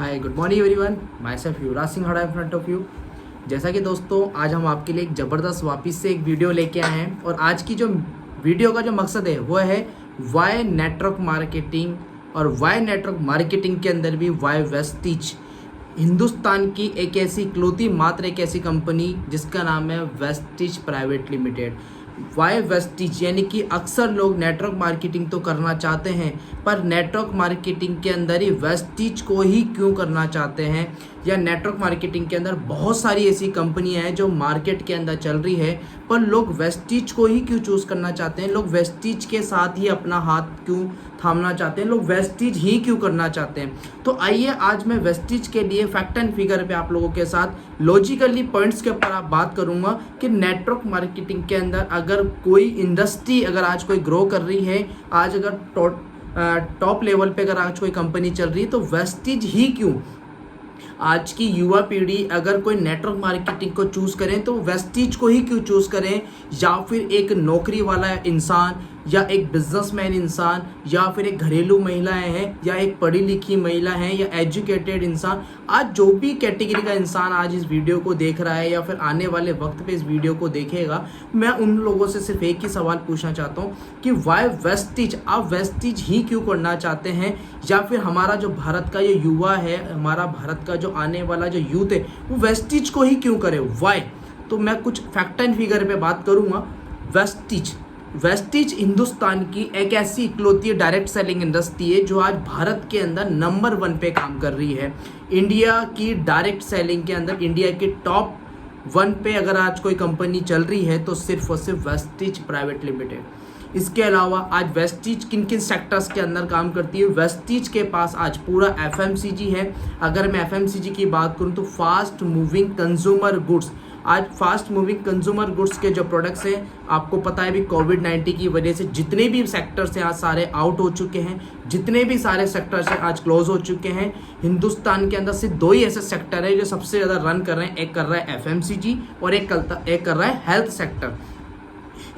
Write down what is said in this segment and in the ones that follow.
Hi good morning everyone, myself Yuvraj Singh Hada in front of you. जैसा कि दोस्तों आज हम आपके लिए एक ज़बरदस्त वापस से एक वीडियो लेके आए हैं और आज की जो वीडियो का जो मकसद है वो है वाई नेटवर्क मार्केटिंग। और वाई नेटवर्क मार्केटिंग के अंदर भी वाई वेस्टिज, हिंदुस्तान की एक ऐसी इकलौती मात्र एक ऐसी कंपनी जिसका नाम है Vestige private limited. Why Vestige यानी कि अक्सर लोग नेटवर्क मार्केटिंग तो करना चाहते हैं पर नेटवर्क मार्केटिंग के अंदर ही वेस्टिज को ही क्यों करना चाहते हैं, या नेटवर्क मार्केटिंग के अंदर बहुत सारी ऐसी कंपनियां हैं जो मार्केट के अंदर चल रही है पर लोग वेस्टिज को ही क्यों चूज़ करना चाहते हैं, लोग वेस्टिज के साथ ही अपना हाथ क्यों थामना चाहते हैं, लोग वेस्टिज ही क्यों करना चाहते हैं। तो आइए आज मैं वेस्टिज के लिए फैक्ट एंड फिगर पे आप लोगों के साथ लॉजिकली पॉइंट्स के ऊपर आप बात करूंगा कि नेटवर्क मार्केटिंग के अंदर अगर कोई इंडस्ट्री अगर आज कोई ग्रो कर रही है, आज अगर टॉप लेवल पे अगर आज कोई कंपनी चल रही है तो वेस्टिज ही क्यों। आज की युवा पीढ़ी अगर कोई नेटवर्क मार्केटिंग को चूज़ करें तो वेस्टिज को ही क्यों चूज़ करें, या फिर एक नौकरी वाला इंसान या एक बिजनेसमैन इंसान या फिर एक घरेलू महिलाएं हैं या एक पढ़ी लिखी महिला है या एजुकेटेड इंसान। आज जो भी कैटेगरी का इंसान आज इस वीडियो को देख रहा है या फिर आने वाले वक्त पे इस वीडियो को देखेगा, मैं उन लोगों से सिर्फ एक ही सवाल पूछना चाहता हूँ कि वाई वेस्टिज, आप वेस्टिज ही क्यों करना चाहते हैं, या फिर हमारा जो भारत का ये युवा है, हमारा भारत का जो आने वाला जो यूथ है वो वेस्टिज को ही क्यों करे, वाई। तो मैं कुछ फैक्ट एंड फिगर पे बात करूँगा। वेस्टिज हिंदुस्तान की एक ऐसी इकलौती डायरेक्ट सेलिंग इंडस्ट्री है जो आज भारत के अंदर नंबर 1 पे काम कर रही है। इंडिया की डायरेक्ट सेलिंग के अंदर इंडिया के टॉप 1 पे अगर आज कोई कंपनी चल रही है तो सिर्फ और सिर्फ वेस्टिज प्राइवेट लिमिटेड। इसके अलावा आज वेस्टिज किन किन सेक्टर्स के अंदर काम करती है, वेस्टिज के पास आज पूरा FMCG है। अगर मैं FMCG की बात करूं तो फास्ट मूविंग कंज्यूमर गुड्स, आज फास्ट मूविंग कंज्यूमर गुड्स के जो प्रोडक्ट्स हैं, आपको पता है भी कोविड-19 की वजह से जितने भी सेक्टर्स हैं आज सारे आउट हो चुके हैं, जितने भी सारे सेक्टर्स हैं आज क्लोज हो चुके हैं। हिंदुस्तान के अंदर सिर्फ 2 ही ऐसे सेक्टर है जो सबसे ज़्यादा रन कर रहे हैं, एक कर रहा है FMCG और एक कर रहा है हेल्थ सेक्टर।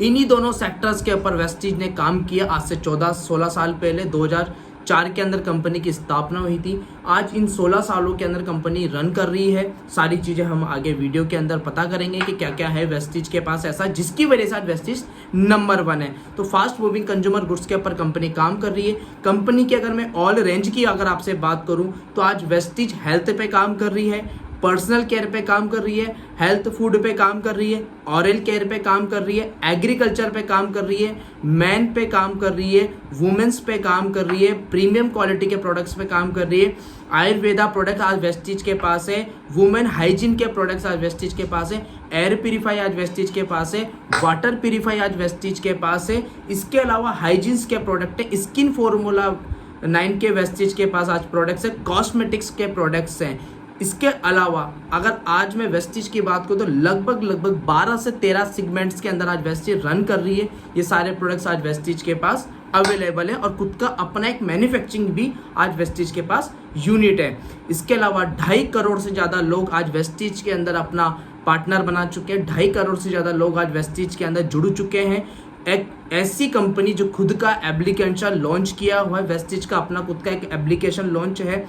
इन्हीं दोनों सेक्टर्स के ऊपर वेस्टिज ने काम किया आज से 14-16 साल पहले। 2004 के अंदर कंपनी की स्थापना हुई थी। आज इन 16 सालों के अंदर कंपनी रन कर रही है। सारी चीज़ें हम आगे वीडियो के अंदर पता करेंगे कि क्या क्या है वेस्टिज के पास ऐसा जिसकी वजह से आज वेस्टिज नंबर 1 है। तो फास्ट मूविंग कंज्यूमर गुड्स के ऊपर कंपनी काम कर रही है। कंपनी की अगर मैं ऑल रेंज की अगर आपसे बात करूँ तो आज वेस्टिज हेल्थ पे काम कर रही है, पर्सनल केयर पे काम कर रही है, हेल्थ फूड पे काम कर रही है, ऑरल केयर पे काम कर रही है, एग्रीकल्चर पे काम कर रही है, मैन पे काम कर रही है, वुमेन्स पे काम कर रही है, प्रीमियम क्वालिटी के प्रोडक्ट्स पे काम कर रही है। आयुर्वेदा प्रोडक्ट आज वेस्टिज के पास है, वुमेन हाइजीन के प्रोडक्ट्स आज वेस्टिज के पास है, एयर प्यूरीफाई आज वेस्टिज के पास है, वाटर प्यूरीफाई आज वेस्टिज के पास है। इसके अलावा हाइजीन्स के प्रोडक्ट है, स्किन फॉर्मूला 9 के वेस्टिज के पास आज प्रोडक्ट्स है, कॉस्मेटिक्स के प्रोडक्ट्स हैं। इसके अलावा अगर आज मैं वेस्टिज की बात करूँ तो लगभग 12 से 13 सेगमेंट्स के अंदर आज वेस्टिज रन कर रही है। ये सारे प्रोडक्ट्स आज वेस्टिज के पास अवेलेबल है और खुद का अपना एक मैन्युफैक्चरिंग भी आज वेस्टिज के पास यूनिट है। इसके अलावा 2.5 करोड़ से ज़्यादा लोग आज वेस्टिज के अंदर अपना पार्टनर बना चुके हैं। 2.5 करोड़ से ज़्यादा लोग आज वेस्टिज के अंदर जुड़ चुके हैं। एक ऐसी कंपनी जो खुद का एप्लीकेशन लॉन्च किया हुआ है, वेस्टिज का अपना खुद का एक एप्लीकेशन लॉन्च है।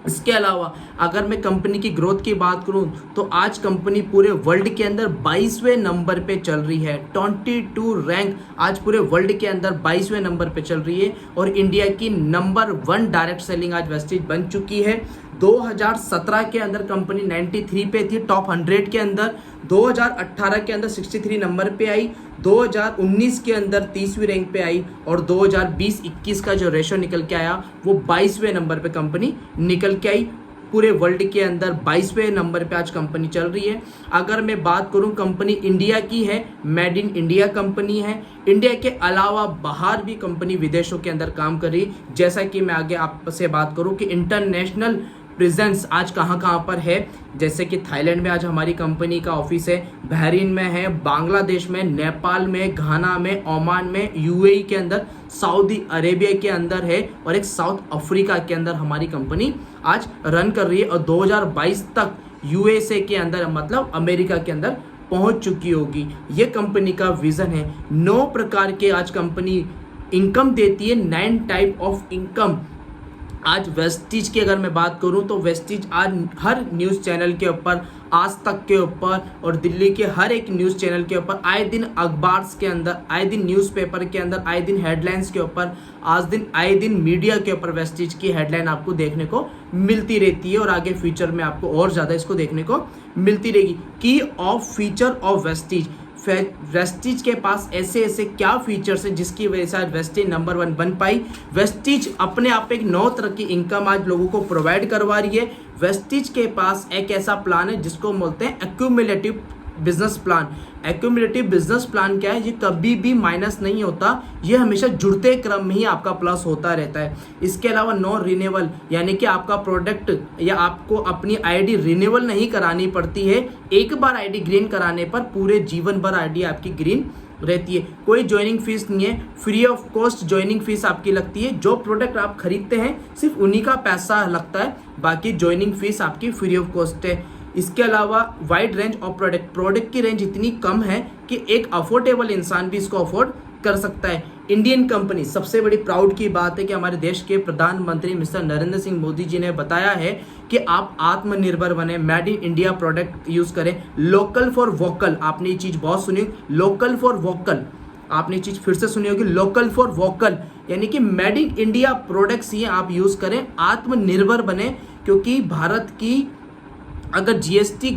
इसके अलावा अगर मैं कंपनी की ग्रोथ की बात करूं तो आज कंपनी पूरे वर्ल्ड के अंदर 22वें नंबर पे चल रही है। 22 रैंक आज पूरे वर्ल्ड के अंदर 22वें नंबर पे चल रही है और इंडिया की नंबर 1 डायरेक्ट सेलिंग आज वेस्टिज बन चुकी है। 2017 के अंदर कंपनी 93 पे थी टॉप 100 के अंदर, 2018 के अंदर 63 नंबर पे आई, 2019 के अंदर 30वीं रैंक पे आई और 2020-21 का जो रेशो निकल के आया वो 22वें नंबर पे कंपनी निकल के आई। पूरे वर्ल्ड के अंदर 22वें नंबर पे आज कंपनी चल रही है। अगर मैं बात करूं कंपनी इंडिया की है, मेड इन इंडिया कंपनी है। इंडिया के अलावा बाहर भी कंपनी विदेशों के अंदर काम कर रही है। जैसा कि मैं आगे आपसे बात करूं कि इंटरनेशनल प्रेजेंस आज कहाँ कहाँ पर है, जैसे कि थाईलैंड में आज हमारी कंपनी का ऑफिस है, बहरीन में है, बांग्लादेश में, नेपाल में, घाना में, ओमान में, UAE के अंदर, सऊदी अरेबिया के अंदर है और एक साउथ अफ्रीका के अंदर हमारी कंपनी आज रन कर रही है और 2022 तक USA के अंदर मतलब अमेरिका के अंदर पहुंच चुकी होगी। ये कंपनी का विजन है। 9 प्रकार के आज कंपनी इनकम देती है, 9 टाइप ऑफ इनकम आज वेस्टीज की अगर मैं बात करूं तो वेस्टीज आज हर न्यूज़ चैनल के ऊपर, आज तक के ऊपर और दिल्ली के हर एक न्यूज़ चैनल के ऊपर, आए दिन अखबार के अंदर, आए दिन न्यूज़पेपर के अंदर, आए दिन हेडलाइंस के ऊपर, आए दिन मीडिया के ऊपर वेस्टीज की हेडलाइन आपको देखने को मिलती रहती है और आगे फ्यूचर में आपको और ज़्यादा इसको देखने को मिलती रहेगी। की of feature of Vestige, Vestige के पास ऐसे ऐसे क्या फीचर्स हैं जिसकी वजह से आज वेस्टीज नंबर 1 बन पाई। वेस्टीज अपने आप एक नौ तरह की इनकम आज लोगों को प्रोवाइड करवा रही है। वेस्टीज के पास एक ऐसा प्लान है जिसको बोलते हैं accumulative business plan. Accumulative business plan क्या है? ये कभी भी माइनस नहीं होता, ये हमेशा जुड़ते क्रम में ही आपका प्लस होता रहता है। इसके अलावा नॉन रिन्यूएबल, यानी कि आपका प्रोडक्ट या आपको अपनी आईडी रिन्यूअल नहीं करानी पड़ती है। एक बार आईडी ग्रीन कराने पर पूरे जीवन भर आईडी आपकी ग्रीन रहती है। कोई ज्वाइनिंग फीस नहीं है, free of cost joining fees आपकी लगती है। जो प्रोडक्ट आप खरीदते हैं सिर्फ उन्हीं का पैसा लगता है, बाकी ज्वाइनिंग फीस आपकी फ्री ऑफ कॉस्ट है। इसके अलावा वाइड रेंज ऑफ प्रोडक्ट की रेंज इतनी कम है कि एक अफोर्डेबल इंसान भी इसको अफोर्ड कर सकता है। इंडियन कंपनी, सबसे बड़ी प्राउड की बात है कि हमारे देश के प्रधानमंत्री मिस्टर नरेंद्र सिंह मोदी जी ने बताया है कि आप आत्मनिर्भर बने, made in India product use करें, लोकल फॉर वोकल। आपने ये चीज बहुत सुनी, लोकल फॉर वोकल, आपने चीज फिर से सुनी होगी, लोकल फॉर वोकल, यानी कि मेड इन इंडिया प्रोडक्ट्स ही आप यूज करें, आत्मनिर्भर बने। क्योंकि भारत की अगर जीएसटी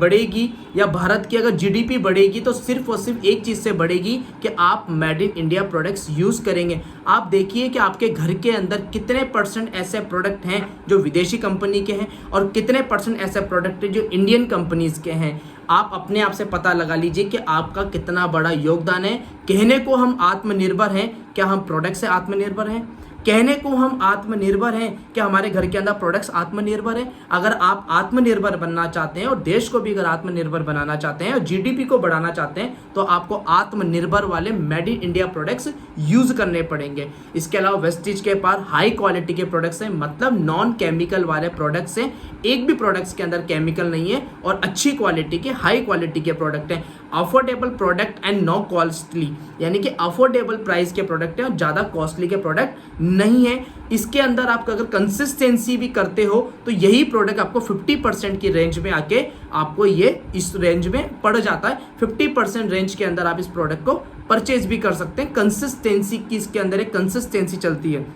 बढ़ेगी या भारत की अगर जीडीपी बढ़ेगी तो सिर्फ और सिर्फ एक चीज़ से बढ़ेगी कि आप made in India products use करेंगे। आप देखिए कि आपके घर के अंदर कितने % ऐसे प्रोडक्ट हैं जो विदेशी कंपनी के हैं और कितने % ऐसे प्रोडक्ट हैं जो इंडियन कंपनीज के हैं। आप अपने आप से पता लगा लीजिए कि आपका कितना बड़ा योगदान है। कहने को हम आत्मनिर्भर हैं, क्या हम प्रोडक्ट से आत्मनिर्भर हैं? कहने को हम आत्मनिर्भर हैं, क्या हमारे घर के अंदर प्रोडक्ट्स आत्मनिर्भर हैं? अगर आप आत्मनिर्भर बनना चाहते हैं और देश को भी अगर आत्मनिर्भर बनाना चाहते हैं और जीडीपी को बढ़ाना चाहते हैं तो आपको आत्मनिर्भर वाले made in India products use करने पड़ेंगे। इसके अलावा वेस्टीज के पास हाई क्वालिटी के प्रोडक्ट्स हैं, मतलब नॉन केमिकल वाले प्रोडक्ट्स हैं। एक भी प्रोडक्ट्स के अंदर केमिकल नहीं है और अच्छी क्वालिटी के, हाई क्वालिटी के प्रोडक्ट हैं। Affordable product and no costly, यानी कि अफोर्डेबल प्राइस के प्रोडक्ट हैं और ज़्यादा कॉस्टली के प्रोडक्ट नहीं है। इसके अंदर आप अगर कंसिस्टेंसी भी करते हो तो यही प्रोडक्ट आपको 50% की रेंज में आके आपको ये इस रेंज में पड़ जाता है। 50% रेंज के अंदर आप इस प्रोडक्ट को परचेज भी कर सकते हैं। कंसिस्टेंसी की इसके अंदर एक कंसिस्टेंसी चलती है।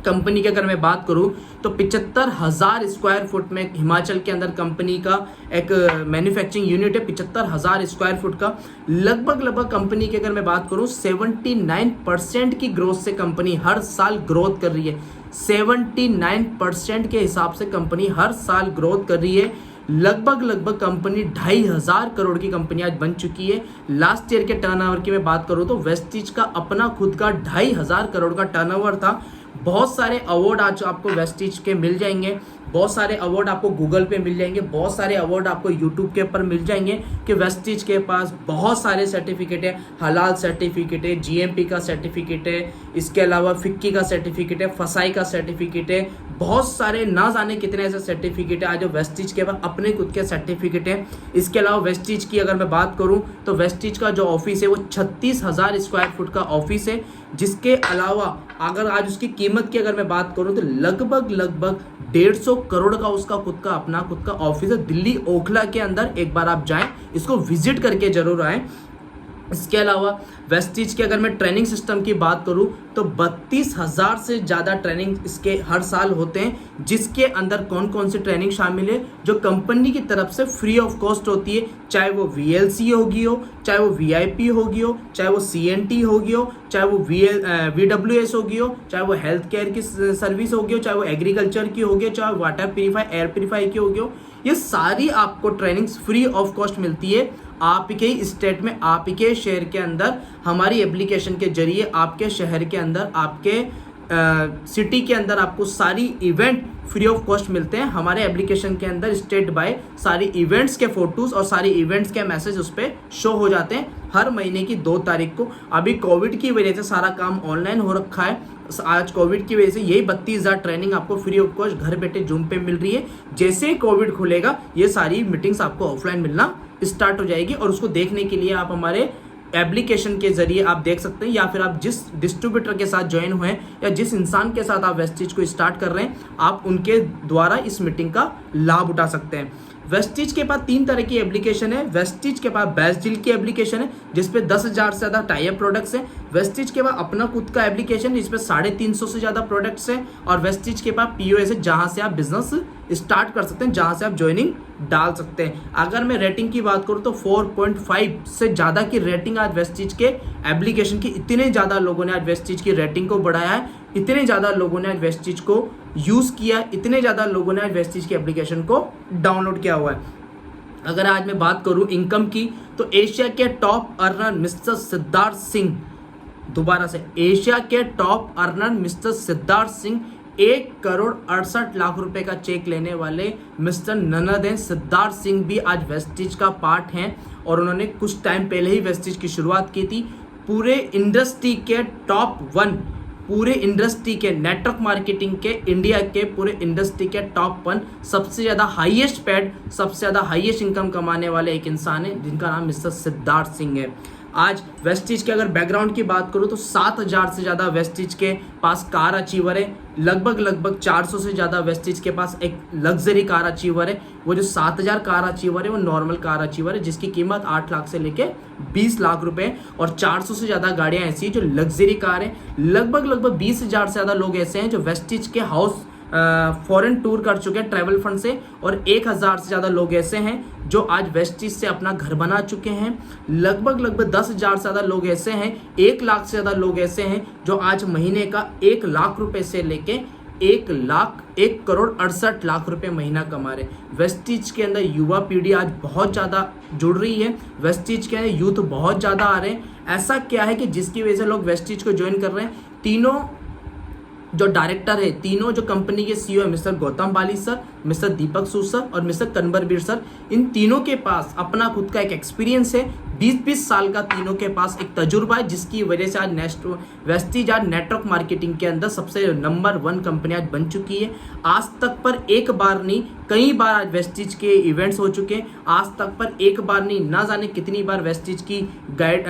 कंपनी की अगर मैं बात करूं तो 75,000 स्क्वायर फुट में हिमाचल के अंदर कंपनी का एक मैन्युफैक्चरिंग यूनिट है। 75,000 स्क्वायर फुट का लगभग कंपनी की अगर मैं बात करूं 79% की ग्रोथ से कंपनी हर साल ग्रोथ कर रही है। 79% के हिसाब से कंपनी हर साल ग्रोथ कर रही है। लगभग कंपनी 2,500 करोड़ की कंपनी आज बन चुकी है। लास्ट ईयर के टर्नओवर की मैं बात करूं तो वेस्टीज का अपना खुद का 2,500 करोड़ का टर्नओवर था। बहुत सारे अवार्ड आज आपको वेस्टीज के मिल जाएंगे, बहुत सारे अवार्ड आपको गूगल पे मिल जाएंगे, बहुत सारे अवार्ड आपको यूट्यूब के ऊपर मिल जाएंगे कि वेस्टीज के पास बहुत सारे सर्टिफिकेट है। हलाल सर्टिफिकेट है, जीएमपी का सर्टिफिकेट है, इसके अलावा फिक्की का सर्टिफिकेट है, फसाई का सर्टिफिकेट है, बहुत सारे ना जाने कितने ऐसे सर्टिफिकेट है आज वेस्टीज के पास अपने खुद के सर्टिफिकेट है। इसके अलावा वेस्टीज की अगर मैं बात करूं तो वेस्टीज का जो ऑफिस है वो 36,000 स्क्वायर फुट का ऑफिस है। जिसके अलावा अगर आज उसकी कीमत की अगर मैं बात करूं तो लगभग 150 करोड़ का उसका खुद का ऑफिस है दिल्ली ओखला के अंदर। एक बार आप जाएं, इसको विजिट करके जरूर आएं। इसके अलावा वेस्टीज के अगर मैं ट्रेनिंग सिस्टम की बात करूं तो 32,000 से ज़्यादा ट्रेनिंग इसके हर साल होते हैं, जिसके अंदर कौन कौन सी ट्रेनिंग शामिल है जो कंपनी की तरफ से फ्री ऑफ कॉस्ट होती है। चाहे वो VLC होगी हो, चाहे वो VIP होगी हो, चाहे वो CNT होगी हो, चाहे वो VWS होगी हो, चाहे वो हेल्थ केयर की सर्विस होगी हो, चाहे वो एग्रीकल्चर की होगी हो, चाहे वाटर प्यूरीफाई, एयर प्यूरीफाई की होगी हो, ये सारी आपको ट्रेनिंग्स फ्री ऑफ कॉस्ट मिलती है। आप के स्टेट में, आप के शहर के अंदर हमारी एप्लीकेशन के जरिए आपके शहर के अंदर, आपके सिटी के अंदर आपको सारी इवेंट फ्री ऑफ कॉस्ट मिलते हैं। हमारे एप्लीकेशन के अंदर स्टेट बाय सारी इवेंट्स के फोटोज और सारी इवेंट्स के मैसेज उस पर शो हो जाते हैं हर महीने की 2 तारीख को। अभी कोविड की वजह से सारा काम ऑनलाइन हो रखा है। आज कोविड की वजह से यही 32,000 ट्रेनिंग आपको फ्री ऑफ कॉस्ट घर बैठे जूम पे मिल रही है। जैसे ही कोविड खुलेगा ये सारी मीटिंग्स आपको ऑफलाइन मिलना स्टार्ट हो जाएगी और उसको देखने के लिए आप हमारे एप्लीकेशन के जरिए आप देख सकते हैं, या फिर आप जिस डिस्ट्रीब्यूटर के साथ ज्वाइन हुए हैं या जिस इंसान के साथ आप वेस्टीज को स्टार्ट कर रहे हैं, आप उनके द्वारा इस मीटिंग का लाभ उठा सकते हैं। वेस्टीज के पास 3 तरह की एप्लीकेशन है। वेस्टीज के पास बेस्ट डील की एप्लीकेशन है जिसपे 10,000 से ज़्यादा टाइप प्रोडक्ट्स हैं। वेस्टीज के पास अपना खुद का एप्लीकेशन जिसपे 350 से ज़्यादा प्रोडक्ट्स हैं। और वेस्टीज के पास पीओएस है जहाँ से आप बिजनेस स्टार्ट कर सकते हैं, जहाँ से आप ज्वाइनिंग डाल सकते हैं। अगर मैं रेटिंग की बात करूँ तो 4.5 से ज़्यादा की रेटिंग आज वेस्टीज के एप्लीकेशन की, इतने ज़्यादा लोगों ने आज वेस्टीज की रेटिंग को बढ़ाया है, इतने ज़्यादा लोगों ने आज वेस्टीज को यूज़ किया, इतने ज़्यादा लोगों ने आज वेस्टीज की एप्लीकेशन को डाउनलोड किया हुआ है। अगर आज मैं बात करूं इनकम की तो एशिया के top earner mister Siddharth Singh, दोबारा से एशिया के top earner mister Siddharth Singh 1,68,00,000 रुपए का चेक लेने वाले मिस्टर ननद सिद्धार्थ सिंह भी आज वेस्टीज का पार्ट हैं और उन्होंने कुछ टाइम पहले ही वेस्टीज की शुरुआत की थी। पूरे इंडस्ट्री के टॉप 1, पूरे इंडस्ट्री के नेटवर्क मार्केटिंग के इंडिया के पूरे इंडस्ट्री के टॉप 1 सबसे ज़्यादा हाईएस्ट पेड, सबसे ज़्यादा हाईएस्ट इनकम कमाने वाले एक इंसान है जिनका नाम मिस्टर सिद्धार्थ सिंह है। आज वेस्टीज के अगर बैकग्राउंड की बात करूं तो 7,000 से ज़्यादा वेस्टीज के पास कार अचीवर है, लगभग 400 से ज़्यादा वेस्टीज के पास एक लग्जरी कार अचीवर है। वो जो 7,000 कार अचीवर है वो नॉर्मल कार अचीवर है जिसकी कीमत 8 लाख से लेके 20 लाख रुपए, और 400 से ज़्यादा गाड़ियाँ ऐसी हैं जो लग्जरी कार है। लगभग 20,000 से ज़्यादा लोग ऐसे हैं जो वेस्टीज के हाउस फॉरेन टूर कर चुके हैं ट्रैवल फंड से, और 1,000 से ज़्यादा लोग ऐसे हैं जो आज वेस्टीज से अपना घर बना चुके हैं। लगभग 10,000 से ज़्यादा लोग ऐसे हैं, 1 लाख से ज़्यादा लोग ऐसे हैं जो आज महीने का 1 लाख रुपए से लेके 1,68,00,000 रुपए महीना कमा रहे। वेस्टीज के अंदर युवा पीढ़ी आज बहुत ज़्यादा जुड़ रही है, वेस्टीज के अंदर यूथ बहुत ज़्यादा आ रहे हैं। ऐसा क्या है कि जिसकी वजह से लोग वेस्टीज को ज्वाइन कर रहे हैं? तीनों जो डायरेक्टर है, तीनों जो कंपनी के सीईओ है, मिस्टर गौतम बाली सर, मिस्टर दीपक सूद सर और मिस्टर कन्वरबीर सर, इन तीनों के पास अपना खुद का एक एक्सपीरियंस है। 20-20 साल का तीनों के पास एक तजुर्बा है जिसकी वजह से आज वेस्टीज आज नेटवर्क मार्केटिंग के अंदर सबसे नंबर 1 कंपनी आज बन चुकी है। आज तक पर एक बार नहीं, कई बार आज वेस्टीज के इवेंट्स हो चुके हैं। आज तक पर एक बार नहीं, ना जाने कितनी बार वेस्टीज की गाइड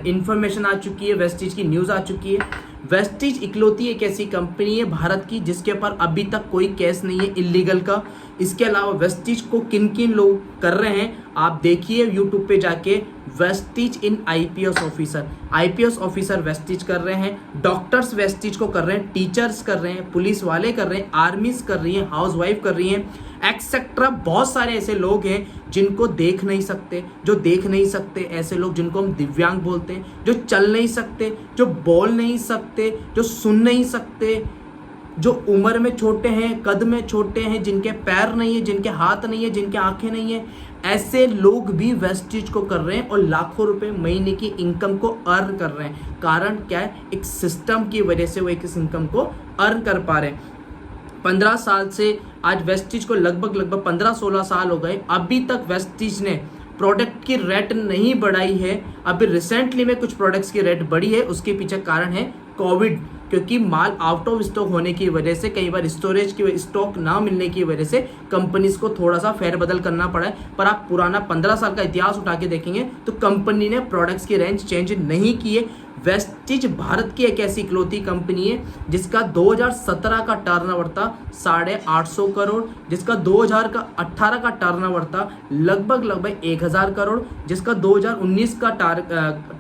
इंफॉर्मेशन आ चुकी है, वेस्टीज की न्यूज़ आ चुकी है। वेस्टीज इकलौती एक ऐसी कंपनी है भारत की जिसके ऊपर अभी तक कोई केस नहीं है इलीगल का। इसके अलावा वेस्टीज को किन किन लोग कर रहे हैं आप देखिए यूट्यूब पे जाके, वेस्टीज इन आईपीएस ऑफिसर वेस्टीज कर रहे हैं, डॉक्टर्स वेस्टीज को कर रहे हैं, टीचर्स कर रहे हैं, पुलिस वाले कर रहे हैं, आर्मीज कर रही हैं, हाउस वाइफ कर रही हैं, एक्सेट्रा। बहुत सारे ऐसे लोग हैं जिनको देख नहीं सकते, जो देख नहीं सकते, ऐसे लोग जिनको हम दिव्यांग बोलते हैं, जो चल नहीं सकते, जो बोल नहीं सकते, जो सुन नहीं सकते, जो उम्र में छोटे हैं, कद में छोटे हैं, जिनके पैर नहीं है, जिनके हाथ नहीं है, जिनके आंखें नहीं है, ऐसे लोग भी वेस्टीज को कर रहे हैं और लाखों रुपए महीने की इनकम को अर्न कर रहे हैं। कारण क्या है? एक सिस्टम की वजह से वो एक इस इनकम को अर्न कर पा रहे हैं। 15 साल से आज वेस्टीज को लगभग 15-16 साल हो गए, अभी तक वेस्टीज ने प्रोडक्ट की रेट नहीं बढ़ाई है। अभी रिसेंटली में कुछ प्रोडक्ट्स की रेट बढ़ी है, उसके पीछे कारण है कोविड, क्योंकि माल आउट ऑफ स्टॉक होने की वजह से, कई बार स्टोरेज की स्टॉक ना मिलने की वजह से कंपनीज को थोड़ा सा फेरबदल करना पड़ा है। पर आप पुराना 15 साल का इतिहास उठा के देखेंगे तो कंपनी ने प्रोडक्ट्स की रेंज चेंज नहीं की है। वेस्टीज भारत की एक ऐसी इकलौती कंपनी है जिसका 2017 का टर्नओवर था 850 करोड़, जिसका 2018 का टर्नओवर था लगभग 1,000 करोड़, जिसका 2019 का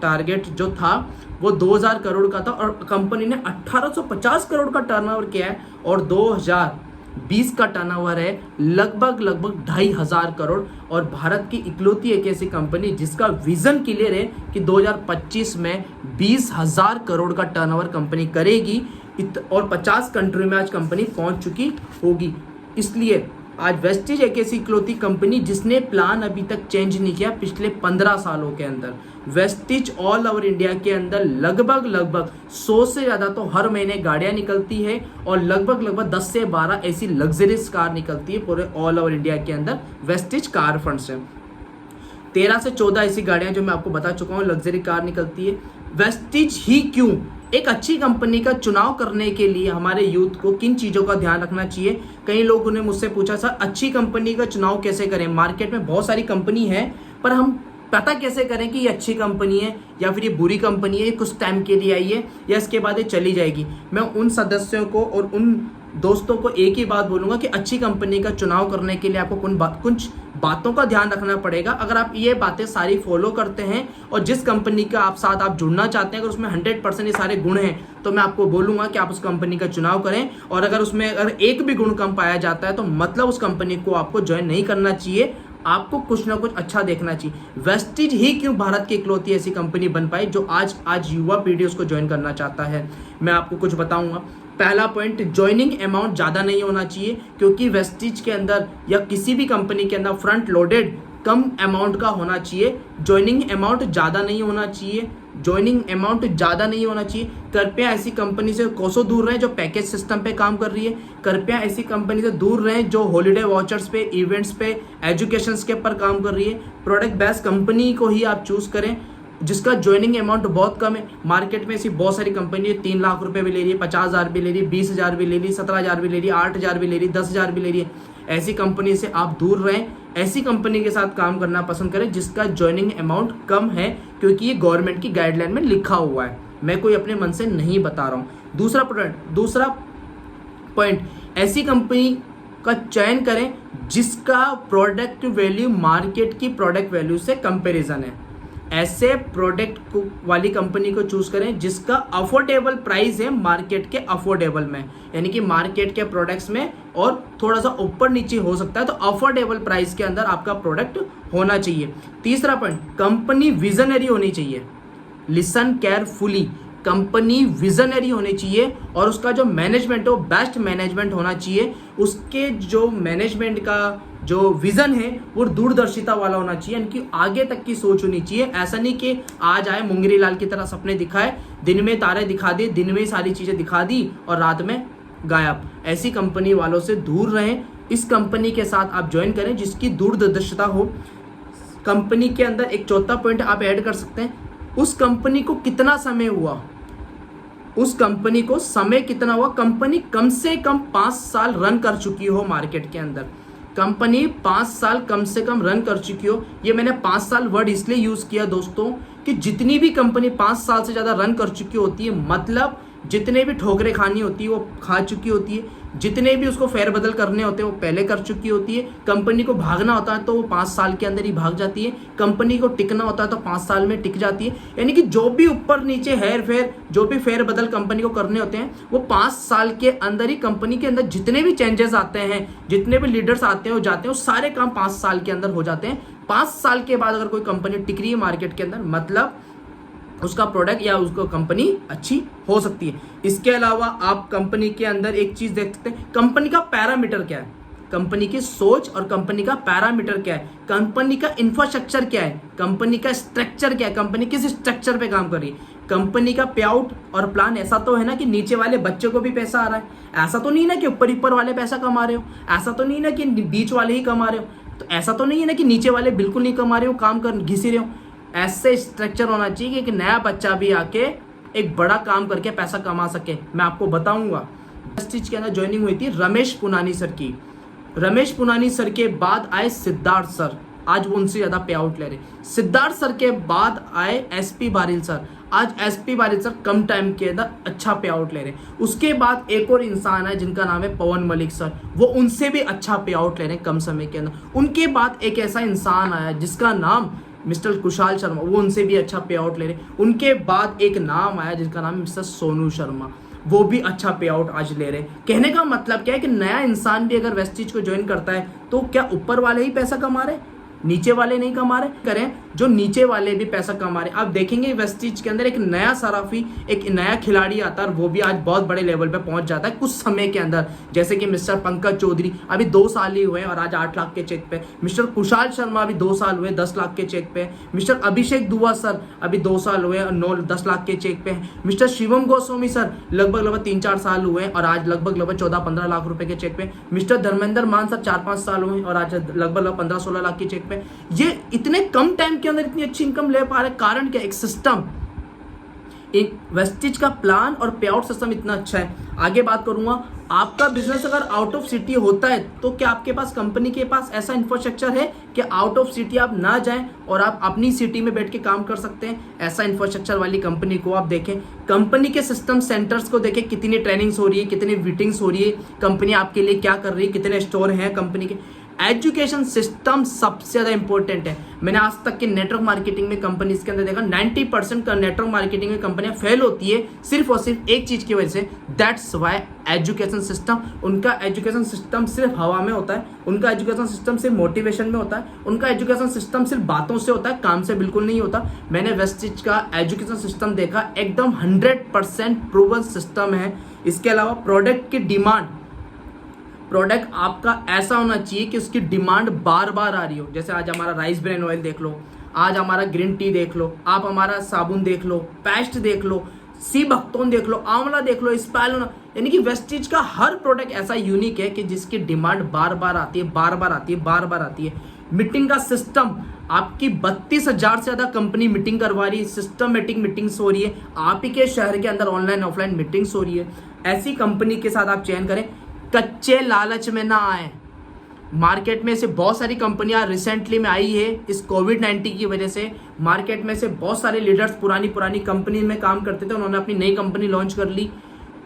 टारगेट जो था वो 2,000 करोड़ का था, और कंपनी ने 1,850 करोड़ का टर्नओवर किया है, और 2020 का टर्नओवर है लगभग 2,500 करोड़। और भारत की इकलौती एक ऐसी कंपनी जिसका विजन क्लियर है कि 2025 में 20,000 करोड़ का टर्नओवर कंपनी करेगी, और 50 कंट्री में आज कंपनी पहुंच चुकी होगी। इसलिए आज वेस्टीज एक ऐसी इकलौती कंपनी जिसने प्लान अभी तक चेंज नहीं किया पिछले 15 सालों के अंदर। वेस्टीज ऑल ओवर इंडिया के अंदर लगभग 100 से ज़्यादा तो हर महीने गाड़ियाँ निकलती है, और लगभग 10 से 12 ऐसी लग्जरीज कार निकलती है पूरे ऑल ओवर इंडिया के अंदर वेस्टीज कार फंड से। 13 से 14 ऐसी गाड़ियाँ जो मैं आपको बता चुका हूँ लग्जरी कार निकलती है। वेस्टीज ही क्यों? एक अच्छी कंपनी का चुनाव करने के लिए हमारे यूथ को किन चीज़ों का ध्यान रखना चाहिए? कई लोगों ने मुझसे पूछा सर अच्छी कंपनी का चुनाव कैसे करें? मार्केट में बहुत सारी कंपनी है पर हम पता कैसे करें कि ये अच्छी कंपनी है या फिर ये बुरी कंपनी है, ये कुछ टाइम के लिए आई है या इसके बाद ये चली जाएगी? मैं उन सदस्यों को और उन दोस्तों को एक ही बात बोलूंगा कि अच्छी कंपनी का चुनाव करने के लिए आपको कुछ बातों का ध्यान रखना पड़ेगा। अगर आप ये बातें सारी फॉलो करते हैं और जिस कंपनी का आप जुड़ना चाहते हैं, अगर उसमें 100% ये सारे गुण हैं, तो मैं आपको बोलूंगा कि आप उस कंपनी का चुनाव करें। और अगर एक भी गुण कम पाया जाता है तो मतलब उस कंपनी को आपको ज्वाइन नहीं करना चाहिए, आपको कुछ ना कुछ अच्छा देखना चाहिए। वेस्टिज ही क्यों भारत की इकलौती ऐसी कंपनी बन पाई जो आज युवा पीढ़ी उसको ज्वाइन करना चाहता है, मैं आपको कुछ बताऊंगा। पहला पॉइंट, ज्वाइनिंग अमाउंट ज़्यादा नहीं होना चाहिए, क्योंकि वेस्टिज के अंदर या किसी भी कंपनी के अंदर फ्रंट लोडेड कम अमाउंट का होना चाहिए। ज्वाइनिंग अमाउंट ज़्यादा नहीं होना चाहिए, कृपया ऐसी कंपनी से कोसों दूर रहें जो पैकेज सिस्टम पे काम कर रही है। कृपया ऐसी कंपनी से दूर रहें जो हॉलीडे वाउचर्स पे, इवेंट्स पे, एजुकेशंस के पर काम कर रही है। प्रोडक्ट बेस्ड कंपनी को ही आप चूज़ करें जिसका ज्वाइनिंग अमाउंट बहुत कम है। मार्केट में ऐसी बहुत सारी कंपनी है, 3 लाख रुपए भी ले रही है, 50,000 भी ले रही है, 20,000 भी ले रही है, 17,000 भी ले रही है, 8,000 भी ले रही है, 10,000 भी ले रही है। ऐसी कंपनी से आप दूर रहें, ऐसी कंपनी के साथ काम करना पसंद करें जिसका ज्वाइनिंग अमाउंट कम है, क्योंकि ये गवर्नमेंट की गाइडलाइन में लिखा हुआ है, मैं कोई अपने मन से नहीं बता रहा हूँ। दूसरा पॉइंट, ऐसी कंपनी का चयन करें जिसका प्रोडक्ट वैल्यू मार्केट की प्रोडक्ट वैल्यू से कंपेरिजन है। ऐसे प्रोडक्ट वाली कंपनी को चूज करें जिसका अफोर्डेबल प्राइस है मार्केट के अफोर्डेबल में, यानी कि मार्केट के प्रोडक्ट्स में और थोड़ा सा ऊपर नीचे हो सकता है, तो अफोर्डेबल प्राइस के अंदर आपका प्रोडक्ट होना चाहिए। तीसरा पॉइंट, कंपनी विजनरी होनी चाहिए। लिसन केयरफुली, कंपनी विजनरी होनी चाहिए और उसका जो मैनेजमेंट है वो बेस्ट मैनेजमेंट होना चाहिए। उसके जो मैनेजमेंट का जो विजन है वो दूरदर्शिता वाला होना चाहिए, यानी कि आगे तक की सोच होनी चाहिए। ऐसा नहीं कि आज आए मुंगरी लाल की तरह सपने दिखाए, दिन में तारे दिखा दिए, दिन में सारी चीज़ें दिखा दी और रात में गायब। ऐसी कंपनी वालों से दूर रहें। इस कंपनी के साथ आप ज्वाइन करें जिसकी दूरदर्शिता हो। कंपनी के अंदर एक चौथा पॉइंट आप ऐड कर सकते हैं, उस कंपनी को कितना समय हुआ, उस कंपनी को समय कितना हुआ। कंपनी कम से कम 5 साल रन कर चुकी हो मार्केट के अंदर, कंपनी 5 साल कम से कम रन कर चुकी हो। ये मैंने 5 साल वर्ड इसलिए यूज किया दोस्तों कि जितनी भी कंपनी 5 साल से ज़्यादा रन कर चुकी होती है, मतलब जितने भी ठोकरें खानी होती है वो खा चुकी होती है, जितने भी उसको फेरबदल करने होते हैं वो पहले कर चुकी होती है। कंपनी को भागना होता है तो वो 5 साल के अंदर ही भाग जाती है, कंपनी को टिकना होता है तो 5 साल में टिक जाती है। यानी कि जो भी ऊपर नीचे हेर फेर, जो भी फेरबदल कंपनी को करने होते हैं वो 5 साल के अंदर ही, कंपनी के अंदर जितने भी चेंजेस आते हैं, जितने भी लीडर्स आते हैं वो जाते हैं, वो सारे काम 5 साल के अंदर हो जाते हैं। 5 साल के बाद अगर कोई कंपनी टिक रही है मार्केट के अंदर, मतलब उसका प्रोडक्ट या उसको कंपनी अच्छी हो सकती है। इसके अलावा आप कंपनी के अंदर एक चीज देख सकते हैं, कंपनी का पैरामीटर क्या है, कंपनी की सोच और कंपनी का पैरामीटर क्या है, कंपनी का इंफ्रास्ट्रक्चर क्या है, कंपनी का स्ट्रक्चर क्या है, कंपनी किस स्ट्रक्चर पे काम कर रही है, कंपनी का पे आउट और प्लान। ऐसा तो है ना कि नीचे वाले बच्चे को भी पैसा आ रहा है, ऐसा तो नहीं ना कि ऊपर वाले पैसा कमा रहे हो, ऐसा तो नहीं ना कि बीच वाले ही कमा रहे हो, तो ऐसा तो नहीं है ना कि नीचे वाले बिल्कुल नहीं कमा रहे हो, काम कर घिसी रहे हो। ऐसे स्ट्रक्चर होना चाहिए कि एक नया बच्चा भी आके एक बड़ा काम करके पैसा कमा सके। मैं आपको बताऊंगा। वेस्टिज के अंदर ज्वाइनिंग हुई थी रमेश पुनानी सर की। रमेश पुनानी सर के बाद आए सिद्धार्थ सर, आज वो उनसे ज्यादा पे आउट ले रहे। सिद्धार्थ सर के बाद आए एसपी बारिल सर, आज एसपी बारिल सर कम टाइम के अंदर अच्छा पे आउट ले रहे। उसके बाद एक और इंसान है जिनका नाम है पवन मलिक सर, वो उनसे भी अच्छा पे आउट ले रहे हैं कम समय के अंदर। उनके बाद एक ऐसा इंसान आया जिसका नाम मिस्टर कुशाल शर्मा, वो उनसे भी अच्छा पे आउट ले रहे। उनके बाद एक नाम आया जिसका नाम है मिस्टर सोनू शर्मा, वो भी अच्छा पे आउट आज ले रहे। कहने का मतलब क्या है कि नया इंसान भी अगर वेस्टिज को ज्वाइन करता है तो क्या ऊपर वाले ही पैसा कमा रहे, नीचे वाले नहीं कमा रहे? करें जो नीचे वाले भी पैसा कमा रहे। आप देखेंगे वेस्टिज के अंदर एक नया सराफी, एक नया खिलाड़ी आता है और वो भी आज बहुत बड़े लेवल पे पहुंच जाता है कुछ समय के अंदर, जैसे कि मिस्टर पंकज चौधरी अभी 2 साल ही हुए हैं और आज 8 लाख के चेक पे, मिस्टर कुशाल शर्मा अभी 2 साल हुए 10 लाख के चेक पे, मिस्टर अभिषेक दुआ सर अभी 2 साल हुए और 9-10 लाख के चेक पे, मिस्टर शिवम गोस्वामी सर लगभग 3-4 साल हुए और आज लगभग 14-15 लाख रुपए के चेक पे, मिस्टर धर्मेंद्र मान सर 4-5 साल हुए और आज लगभग 15-16 लाख के चेक पे। ये इतने कम टाइम के अंदर इतनी अच्छी इनकम ले पा रहे, कारण क्या? एक सिस्टम, एक वेस्टिज का प्लान और पे आउट सिस्टम इतना अच्छा है। आगे बात करूंगा, आपका बिजनेस अगर आउट ऑफ सिटी होता है तो क्या आपके पास, कंपनी के पास ऐसा इंफ्रास्ट्रक्चर है कि आउट ऑफ सिटी आप ना जाएं और आप अपनी सिटी में बैठ के काम कर सकते हैं? ऐसा इंफ्रास्ट्रक्चर वाली कंपनी को आप देखें, कंपनी के सिस्टम सेंटर्स को देखें, कितनी ट्रेनिंग्स हो रही है, कितनी मीटिंग्स हो रही है, कंपनी आपके लिए क्या कर रही है, कितने स्टोर हैं कंपनी के। एजुकेशन सिस्टम सबसे ज्यादा इंपॉर्टेंट है। मैंने आज तक के नेटवर्क मार्केटिंग में कंपनीज के अंदर देखा 90% का नेटवर्क मार्केटिंग में कंपनियां फेल होती है सिर्फ और सिर्फ एक चीज की वजह से, दैट्स वाई एजुकेशन सिस्टम। उनका एजुकेशन सिस्टम सिर्फ हवा में होता है, उनका एजुकेशन सिस्टम सिर्फ मोटिवेशन में होता है, उनका एजुकेशन सिस्टम सिर्फ बातों से होता है, काम से बिल्कुल नहीं होता। मैंने वेस्टिज का एजुकेशन सिस्टम देखा, एकदम 100% प्रूवन सिस्टम है। इसके अलावा प्रोडक्ट की डिमांड, प्रोडक्ट आपका ऐसा होना चाहिए कि उसकी डिमांड बार बार आ रही हो। जैसे आज हमारा राइस ब्रेन ऑयल देख लो, आज हमारा ग्रीन टी देख लो, आप हमारा साबुन देख लो, पेस्ट देख लो, सी भक्तोन देख लो, आंवला देख लो, स्पाइलोना, यानी कि वेस्टिज का हर प्रोडक्ट ऐसा यूनिक है कि जिसकी डिमांड बार बार आती है, बार बार आती है, बार बार आती है। मीटिंग का सिस्टम, आपकी 32,000 से ज्यादा कंपनी मीटिंग करवा रही है, सिस्टमेटिक मीटिंग्स हो रही है, आप ही के शहर के अंदर ऑनलाइन ऑफलाइन मीटिंग्स हो रही है। ऐसी कंपनी के साथ आप चयन करें, कच्चे लालच में ना आए। मार्केट में से बहुत सारी कंपनियां रिसेंटली में आई है, इस कोविड-19 की वजह से मार्केट में से बहुत सारे लीडर्स पुरानी कंपनी में काम करते थे, उन्होंने अपनी नई कंपनी लॉन्च कर ली।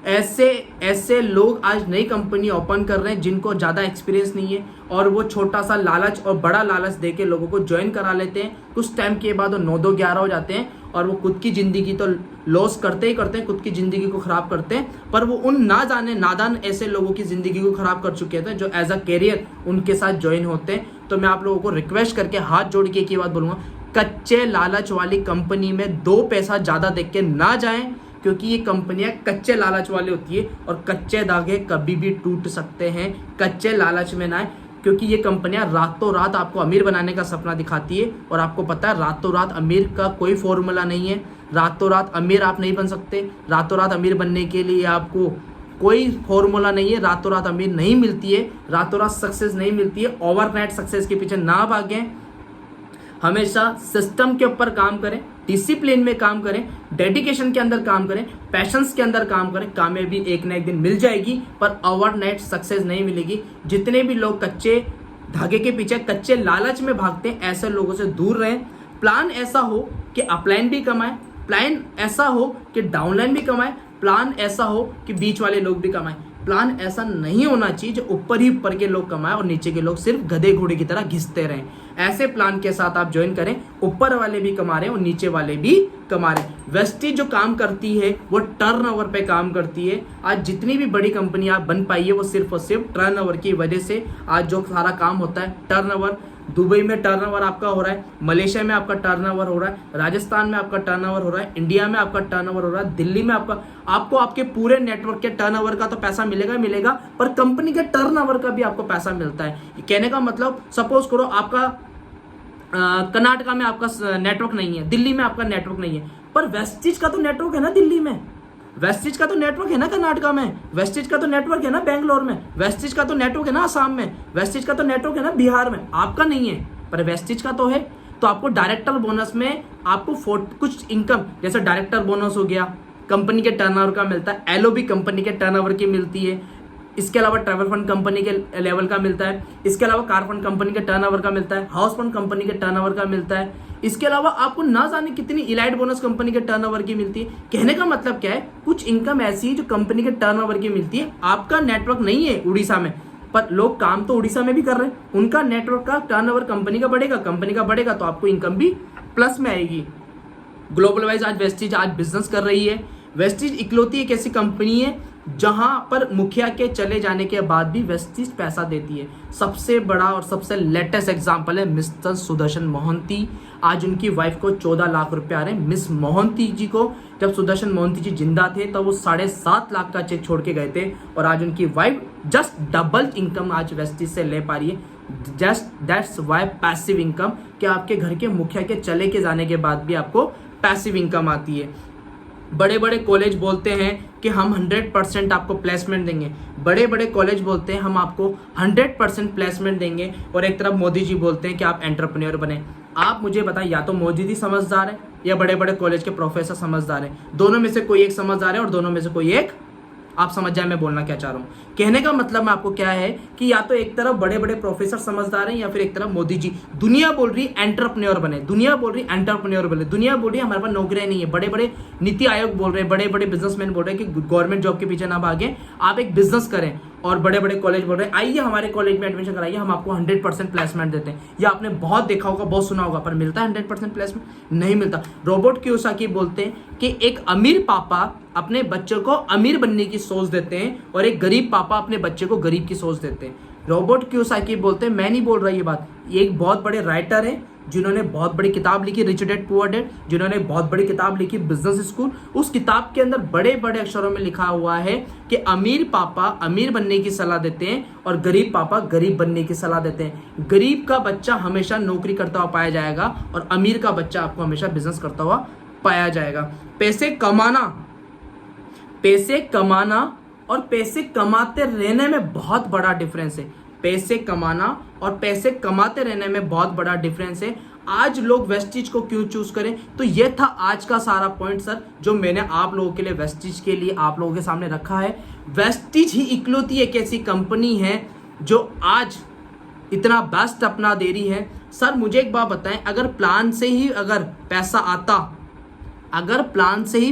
ऐसे लोग आज नई कंपनी ओपन कर रहे हैं जिनको ज़्यादा एक्सपीरियंस नहीं है, और वो छोटा सा लालच और बड़ा लालच देके लोगों को ज्वाइन करा लेते हैं। कुछ टाइम के बाद वो 9-2-11 हो जाते हैं और वो खुद की ज़िंदगी तो लॉस करते ही करते हैं, खुद की ज़िंदगी को ख़राब करते हैं। पर वो उन ना जाने नादान ऐसे लोगों की ज़िंदगी को ख़राब कर चुके थे जो एज अ कैरियर उनके साथ ज्वाइन होते हैं। तो मैं आप लोगों को रिक्वेस्ट करके हाथ जोड़ के एक ही बात बोलूँगा, कच्चे लालच वाली कंपनी में 2 पैसा ज़्यादा देख के ना जाएं, क्योंकि ये कंपनियां कच्चे लालच वाली होती है और कच्चे धागे कभी भी टूट सकते हैं। कच्चे लालच में ना आए, क्योंकि ये कंपनियां रातों रात आपको अमीर बनाने का सपना दिखाती है, और आपको पता है रातों रात अमीर का कोई फॉर्मूला नहीं है। रातों रात अमीर आप नहीं बन सकते, रातों रात अमीर बनने के लिए आपको कोई फॉर्मूला नहीं है, रातों रात अमीर नहीं मिलती है, रातों रात सक्सेस नहीं मिलती है। ओवरनाइट सक्सेस के पीछे ना भागें, हमेशा सिस्टम के ऊपर काम करें, डिसिप्लिन में काम करें, डेडिकेशन के अंदर काम करें, पैशंस के अंदर काम करें। कामयाबी एक ना एक दिन मिल जाएगी, पर ओवरनाइट सक्सेस नहीं मिलेगी। जितने भी लोग कच्चे धागे के पीछे, कच्चे लालच में भागते हैं, ऐसे लोगों से दूर रहें। प्लान ऐसा हो कि अपलाइन भी कमाए, प्लान ऐसा हो कि डाउनलाइन भी कमाए, प्लान ऐसा हो कि बीच वाले लोग भी कमाएं। प्लान ऐसा नहीं होना चाहिए जो ऊपर ही ऊपर के लोग कमाएं और नीचे के लोग सिर्फ गधे घोड़े की तरह घिसते रहें। ऐसे प्लान के साथ आप ज्वाइन करें, ऊपर वाले भी कमा रहे हैं और नीचे वाले भी कमा रहे हैं। वेस्टिज जो काम करती है वो टर्नओवर पे काम करती है। आज जितनी भी बड़ी कंपनी आप बन पाई है वो सिर्फ और सिर्फ टर्नओवर की वजह से। आज जो सारा काम होता है टर्नओवर, दुबई में टर्नओवर आपका हो रहा है, मलेशिया में आपका टर्नओवर हो रहा है, राजस्थान में आपका टर्नओवर हो रहा है, इंडिया में आपका टर्नओवर हो रहा है, दिल्ली में आपको आपके पूरे नेटवर्क के टर्नओवर का तो पैसा मिलेगा, पर कंपनी के टर्नओवर का भी आपको पैसा मिलता है। कहने का मतलब, सपोज करो आपका कर्नाटका में आपका नेटवर्क नहीं है, दिल्ली में आपका नेटवर्क नहीं है, पर वेस्टिज का तो नेटवर्क है ना दिल्ली में, वेस्टिज का तो नेटवर्क है ना कर्नाटका में, वेस्टिज का तो नेटवर्क है ना बेंगलोर में, वेस्टिज का तो नेटवर्क है ना असम में, वेस्टिज का तो नेटवर्क है ना बिहार में। आपका नहीं है पर वेस्टिज का तो है। तो आपको डायरेक्टर बोनस में आपको कुछ इनकम, जैसे डायरेक्टर बोनस हो गया, कंपनी के टर्नओवर का मिलता है, एलओबी कंपनी के टर्नओवर की मिलती है, इसके अलावा ट्रैवल फंड कंपनी के लेवल का मिलता है, इसके अलावा कार फंड कंपनी के टर्नओवर का मिलता है, हाउस फंड कंपनी के टर्नओवर का मिलता है, इसके अलावा आपको ना जाने कितनी इलाइट बोनस कंपनी के टर्नओवर की मिलती है। कहने का मतलब क्या है, कुछ इनकम ऐसी है जो कंपनी के टर्नओवर की मिलती है। आपका नेटवर्क नहीं है उड़ीसा में, पर लोग काम तो उड़ीसा में भी कर रहे हैं, उनका नेटवर्क का टर्नओवर कंपनी का बढ़ेगा तो आपको इनकम भी प्लस में आएगी। ग्लोबल वाइज आज वेस्टिज आज बिजनेस कर रही है। वेस्टिज इकलौती एक ऐसी कंपनी है जहां पर मुखिया के चले जाने के बाद भी वेस्टिज पैसा देती है। सबसे बड़ा और सबसे लेटेस्ट एग्जांपल है मिस्टर सुदर्शन मोहंती। आज उनकी वाइफ को 14 लाख रुपए आ रहे हैं। मिस मोहंती जी को जब सुदर्शन मोहंती जी जिंदा थे तब वो 7.5 लाख का चेक छोड़ के गए थे, और आज उनकी वाइफ जस्ट डबल इनकम आज वेस्टिज से ले पा रही है। Just that's why passive income, कि आपके घर के मुखिया के चले के जाने के बाद भी आपको पैसिव इनकम आती है। बड़े बड़े कॉलेज बोलते हैं कि हम 100% आपको प्लेसमेंट देंगे, बड़े बड़े कॉलेज बोलते हैं हम आपको 100% प्लेसमेंट देंगे, और एक तरफ मोदी जी बोलते हैं कि आप एंटरप्रेन्योर बने। आप मुझे बताएं, या तो मौजूदी समझदार है या बड़े बड़े कॉलेज के प्रोफेसर समझदार है। दोनों में से कोई एक समझदार है और दोनों में से कोई एक, आप समझ जाए मैं बोलना क्या चाह रहा हूं। कहने का मतलब मैं आपको क्या है कि या तो एक तरफ बड़े बड़े प्रोफेसर समझदार हैं या फिर एक तरफ मोदी जी। दुनिया बोल रही है एंटरप्रेन्योर बने, दुनिया बोल रही है एंटरप्रेन्योर बने, दुनिया बोल रही है हमारे पास नौकरियां नहीं है। बड़े बड़े नीति आयोग बोल रहे हैं, बड़े बड़े बिजनेसमैन बोल रहे हैं कि गवर्नमेंट जॉब के पीछे ना भागें, आप एक बिजनेस करें। और बड़े बड़े कॉलेज बोल रहे हैं आइए हमारे कॉलेज में एडमिशन कराइए, हम आपको 100% प्लेसमेंट देते हैं। या आपने बहुत देखा होगा, बहुत सुना होगा, पर मिलता है 100% प्लेसमेंट? नहीं मिलता। रोबर्ट कियोसाकी बोलते हैं कि एक अमीर पापा अपने बच्चों को अमीर बनने की सोच देते हैं और एक गरीब पापा अपने बच्चे को गरीब की सोच देते हैं। रोबर्ट कियोसाकी बोलते हैं, मैं नहीं बोल रहा ये बात, ये एक बहुत बड़े राइटर है जिन्होंने बहुत बड़ी किताब लिखी रिच डैड पुअर डैड, जिन्होंने बहुत बड़ी किताब लिखी बिजनेस स्कूल। उस किताब के अंदर बड़े बड़े अक्षरों में लिखा हुआ है कि अमीर पापा अमीर बनने की सलाह देते हैं और गरीब पापा गरीब बनने की सलाह देते हैं। गरीब का बच्चा हमेशा नौकरी करता हुआ पाया जाएगा और अमीर का बच्चा आपको हमेशा बिजनेस करता हुआ पाया जाएगा। पैसे कमाना और पैसे कमाते रहने में बहुत बड़ा डिफरेंस है। पैसे कमाना और पैसे कमाते रहने में बहुत बड़ा डिफरेंस है। आज लोग वेस्टिज को क्यों चूज करें, तो ये था आज का सारा पॉइंट सर, जो मैंने आप लोगों के लिए वेस्टिज के लिए आप लोगों के सामने रखा है। वेस्टिज ही इकलौती एक ऐसी कंपनी है जो आज इतना बेस्ट अपना दे रही है। सर मुझे एक बात बताएं, अगर प्लान से ही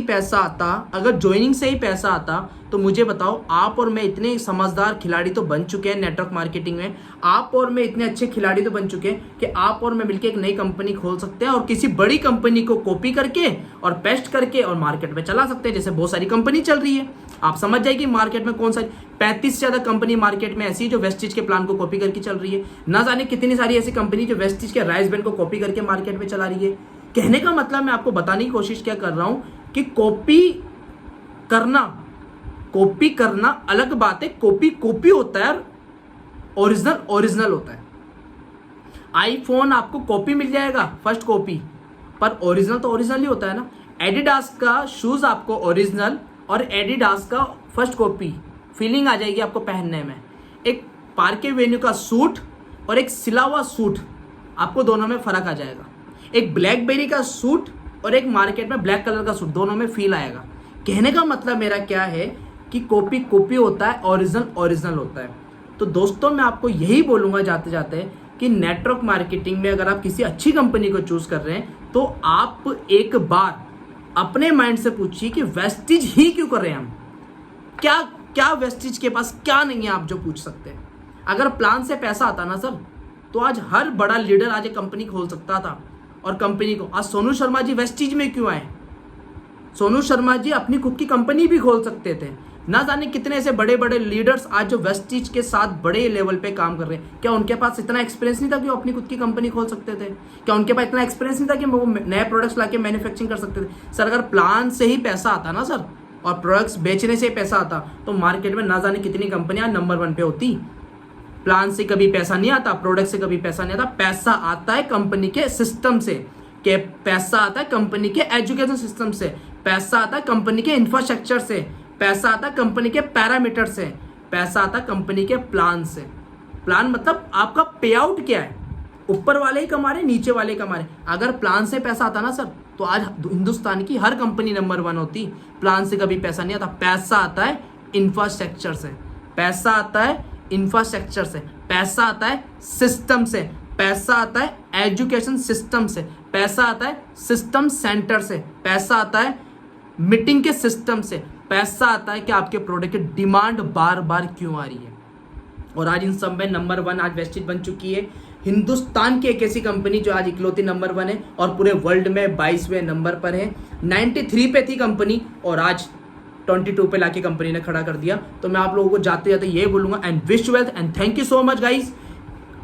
पैसा आता, अगर ज्वाइनिंग से ही पैसा आता, तो मुझे बताओ आप और मैं इतने समझदार खिलाड़ी तो बन चुके हैं नेटवर्क मार्केटिंग में, आप और मैं इतने अच्छे खिलाड़ी तो बन चुके हैं कि आप और मैं मिलकर एक नई कंपनी खोल सकते हैं और किसी बड़ी कंपनी को कॉपी करके और पेस्ट करके और मार्केट में चला सकते हैं, जैसे बहुत सारी कंपनी चल रही है। आप समझ जाइए कि मार्केट में कौन सा 35 से ज्यादा कंपनी मार्केट में ऐसी जो वेस्टिज के प्लान को कॉपी करके चल रही है। ना जाने कितनी सारी ऐसी कंपनी जो वेस्टिज के राइस बैंड को कॉपी करके मार्केट में चला रही है। कहने का मतलब मैं आपको बताने की कोशिश क्या कर रहा हूं कि कॉपी करना अलग बात है, कॉपी होता है, ओरिजिनल होता है। आईफोन आपको कॉपी मिल जाएगा, फर्स्ट कॉपी, पर ओरिजिनल तो ओरिजिनल ही होता है ना। एडिडास का शूज आपको ओरिजिनल और एडिडास का फर्स्ट कॉपी फीलिंग आ जाएगी आपको पहनने में। एक पार्क एवेन्यू का सूट और एक सिला हुआ सूट, आपको दोनों में फर्क आ जाएगा। एक ब्लैकबेरी का सूट और एक मार्केट में ब्लैक कलर का सूट, दोनों में फील आएगा। कहने का मतलब मेरा क्या है कि कॉपी होता है, ओरिजिनल होता है। तो दोस्तों मैं आपको यही बोलूंगा जाते जाते कि नेटवर्क मार्केटिंग में अगर आप किसी अच्छी कंपनी को चूज कर रहे हैं तो आप एक बार अपने माइंड से पूछिए कि वेस्टिज ही क्यों कर रहे हैं हम, क्या वेस्टिज के पास क्या नहीं है, आप जो पूछ सकते हैं। अगर प्लान से पैसा आता ना सर, तो आज हर बड़ा लीडर आज एक कंपनी खोल सकता था। और कंपनी को आज सोनू शर्मा जी वेस्टिज में क्यों आए? सोनू शर्मा जी अपनी खुद की कंपनी भी खोल सकते थे। ना जाने कितने ऐसे बड़े बड़े लीडर्स आज जो वेस्टिज के साथ बड़े लेवल पे काम कर रहे हैं, क्या उनके पास इतना एक्सपीरियंस नहीं था कि वो अपनी खुद की कंपनी खोल सकते थे? क्या उनके पास इतना एक्सपीरियंस नहीं था कि वो नए प्रोडक्ट्स लाके मैन्युफैक्चरिंग कर सकते थे? सर अगर प्लान से ही पैसा आता ना सर, और प्रोडक्ट्स बेचने से ही पैसा आता, तो मार्केट में ना जाने कितनी कंपनियां नंबर 1 पे होती। प्लान से कभी पैसा नहीं आता, प्रोडक्ट से कभी पैसा नहीं आता। पैसा आता है कंपनी के सिस्टम से, के पैसा आता है कंपनी के एजुकेशन सिस्टम से, पैसा आता है कंपनी के इंफ्रास्ट्रक्चर से, पैसा आता है कंपनी के पैरामीटर से, पैसा आता है कंपनी के प्लान से। प्लान मतलब आपका पे आउट क्या है, ऊपर वाले ही कमा रहे, नीचे वाले कमा रहे। अगर प्लान से पैसा आता ना सर, तो आज हिंदुस्तान की हर कंपनी नंबर 1 होती। प्लान से कभी पैसा नहीं आता। पैसा आता है इंफ्रास्ट्रक्चर से, पैसा आता है इंफ्रास्ट्रक्चर से, पैसा आता है सिस्टम से, पैसा आता है एजुकेशन सिस्टम से, पैसा आता है सिस्टम सेंटर से, पैसा आता है मीटिंग के सिस्टम से, पैसा आता है कि आपके प्रोडक्ट की डिमांड बार बार क्यों आ रही है। और आज इन सब में नंबर 1 आज वेस्टिज बन चुकी है। हिंदुस्तान की एक ऐसी कंपनी जो आज इकलौती नंबर 1 है और पूरे वर्ल्ड में 22वें नंबर पर है। 93 पे थी कंपनी और आज 22 पे लाके कंपनी ने खड़ा कर दिया। तो मैं आप लोगों को जाते जाते ये बोलूंगा, and wish wealth and thank you so much guys.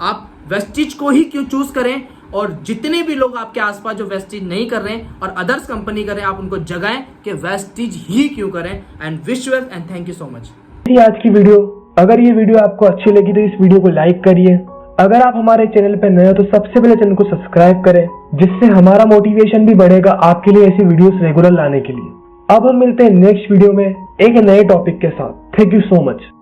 आप वेस्टिज को ही क्यों चूज करें, और जितने भी लोग आपके आसपास जो वेस्टिज नहीं कर रहे हैं और अदर्स कंपनी कर रहे हैं, आप उनको जगाएं कि वेस्टिज ही क्यों करें। And wish wealth and thank you so much. आज की वीडियो, अगर ये वीडियो आपको अच्छी लगी तो इस वीडियो को लाइक करिए। अगर आप हमारे चैनल पर नए हो तो सबसे पहले चैनल को सब्सक्राइब करें, जिससे हमारा मोटिवेशन भी बढ़ेगा आपके लिए ऐसी वीडियोस रेगुलर लाने के लिए। अब हम मिलते हैं नेक्स्ट वीडियो में एक नए टॉपिक के साथ। Thank you so much.